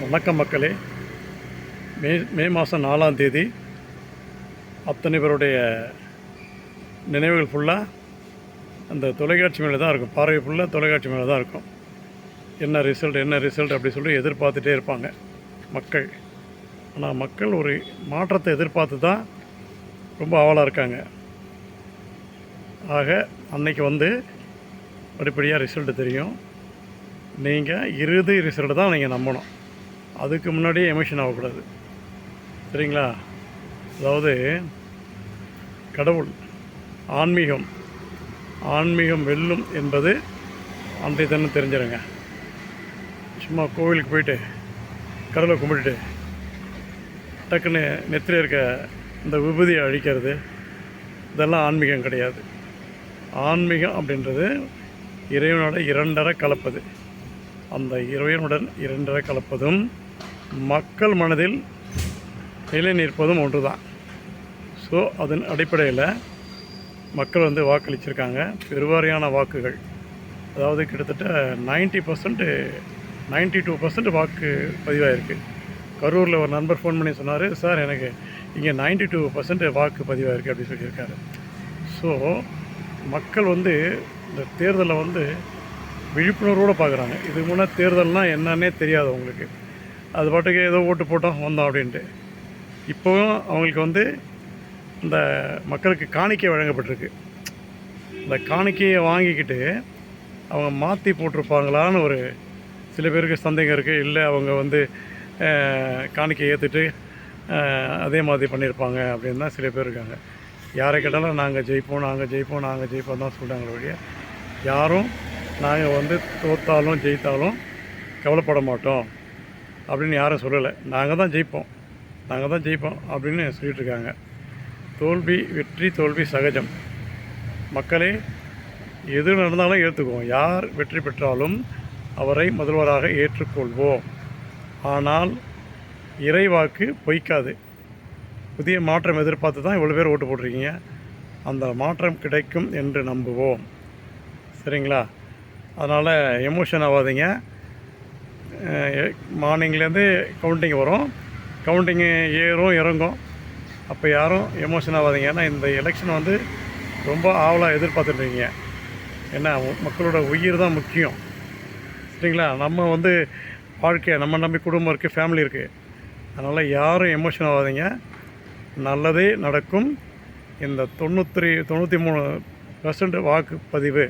வணக்கம் மக்களே. மே மாதம் 4ஆம் தேதி அத்தனை பேருடைய நினைவுகள் ஃபுல்லாக அந்த தொலைக்காட்சி மேலே தான் இருக்கும். பார்வை ஃபுல்லாக தொலைக்காட்சி மேலே தான் இருக்கும். என்ன ரிசல்ட் அப்படி சொல்லி எதிர்பார்த்துட்டே இருப்பாங்க மக்கள். ஆனால் மக்கள் ஒரு மாற்றத்தை எதிர்பார்த்து தான் ரொம்ப ஆவலாக இருக்காங்க. ஆக அன்னைக்கு படிப்படியாக ரிசல்ட்டு தெரியும். நீங்கள் இறுதி ரிசல்ட்டு தான் நீங்கள் நம்பணும். அதுக்கு முன்னாடியே எமோஷன் ஆகக்கூடாது, சரிங்களா? அதாவது கடவுள் ஆன்மீகம் வெல்லும் என்பது அன்றைய தினம் தெரிஞ்சிருங்க. சும்மா கோவிலுக்கு போயிட்டு கடவுளை கும்பிட்டுட்டு டக்குன்னு நெத்தில இருக்க இந்த விபூதியை அழிக்கிறது, இதெல்லாம் ஆன்மீகம் கிடையாது. ஆன்மீகம் அப்படின்றது இறைவனோட இரண்டரை கலப்பது. அந்த இறைவனுடன் இரண்டரை கலப்பதும் மக்கள் மனதில் நிலை நிற்பதும் ஒன்று தான். ஸோ அதன் அடிப்படையில் மக்கள் வாக்களிச்சிருக்காங்க. பெருவாரியான வாக்குகள், அதாவது கிட்டத்தட்ட 92% வாக்கு பதிவாயிருக்கு. கரூரில் ஒரு நண்பர் ஃபோன் பண்ணி சொன்னார், சார் எனக்கு இங்கே 92% வாக்கு பதிவாயிருக்கு அப்படின்னு சொல்லியிருக்காரு. ஸோ மக்கள் இந்த தேர்தலை விழிப்புணர்வோடு பார்க்குறாங்க. இதுக்கு முன்னாடி தேர்தல்னால் என்னன்னே தெரியாது அவங்களுக்கு. அது பாட்டுக்கு ஏதோ ஓட்டு போட்டோம் வந்தோம் அப்படின்ட்டு. இப்போவும் அவங்களுக்கு இந்த மக்களுக்கு காணிக்கை வழங்கப்பட்டிருக்கு. இந்த காணிக்கையை வாங்கிக்கிட்டு அவங்க மாற்றி போட்டிருப்பாங்களான்னு ஒரு சில பேருக்கு சந்தேகம் இருக்குது. இல்லை அவங்க காணிக்கை ஏற்றுட்டு அதே மாதிரி பண்ணியிருப்பாங்க அப்படின்னு தான் சில பேர் இருக்காங்க. யாரை கேட்டாலும் நாங்கள் ஜெயிப்போம் தான் சொல்கிறாங்களே ஒழிய யாரும் நாங்கள் தோற்றாலும் ஜெயித்தாலும் கவலைப்பட மாட்டோம் அப்படின்னு யாரும் சொல்லலை. நாங்கள் தான் ஜெயிப்போம் அப்படின்னு சொல்லிகிட்ருக்காங்க. வெற்றி தோல்வி சகஜம். மக்களே, எது நடந்தாலும் ஏற்றுக்குவோம். யார் வெற்றி பெற்றாலும் அவரை முதல்வராக ஏற்றுக்கொள்வோம். ஆனால் இறைவாக்கு பொய்க்காது. புதிய மாற்றம் எதிர்பார்த்து தான் இவ்வளோ பேர் ஓட்டு போட்டிருக்கீங்க. அந்த மாற்றம் கிடைக்கும் என்று நம்புவோம், சரிங்களா? அதனால் எமோஷன் ஆகாதீங்க. மார்னிங்லேருந்து கவுண்டிங் வரும், கவுண்டிங்கு ஏறும் இறங்கும். அப்போ யாரும் எமோஷன் ஆகாதீங்க. ஏன்னா இந்த எலெக்ஷன் ரொம்ப ஆவலாக எதிர்பார்த்துட்ருக்கீங்க. ஏன்னா மக்களோட உயிர் தான் முக்கியம், சரிங்களா? நம்ம வாழ்க்கை, நம்ம நம்பி குடும்பம் இருக்குது, ஃபேமிலி இருக்குது. அதனால் யாரும் எமோஷன் ஆகாதீங்க. நல்லதே நடக்கும். இந்த 93% வாக்குப்பதிவு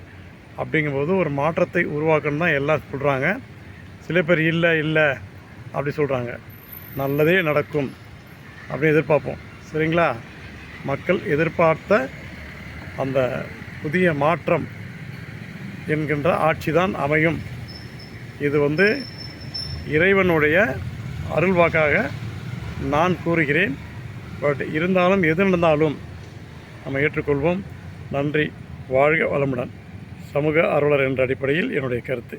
அப்படிங்கும்போது ஒரு மாற்றத்தை உருவாக்கணும் தான் எல்லாம் சொல்கிறாங்க. சில பேர் இல்லை அப்படி சொல்கிறாங்க. நல்லதே நடக்கும் அப்படின்னு எதிர்பார்ப்போம், சரிங்களா? மக்கள் எதிர்பார்த்த அந்த புதிய மாற்றம் என்கின்ற ஆட்சி தான் அமையும். இது இறைவனுடைய அருள்வாக்காக நான் கூறுகிறேன். பட் இருந்தாலும் எது நடந்தாலும் நம்ம ஏற்றுக்கொள்வோம். நன்றி. வாழ்க வளமுடன். சமூக ஆர்வலர் என்ற அடிப்படையில் என்னுடைய கருத்து.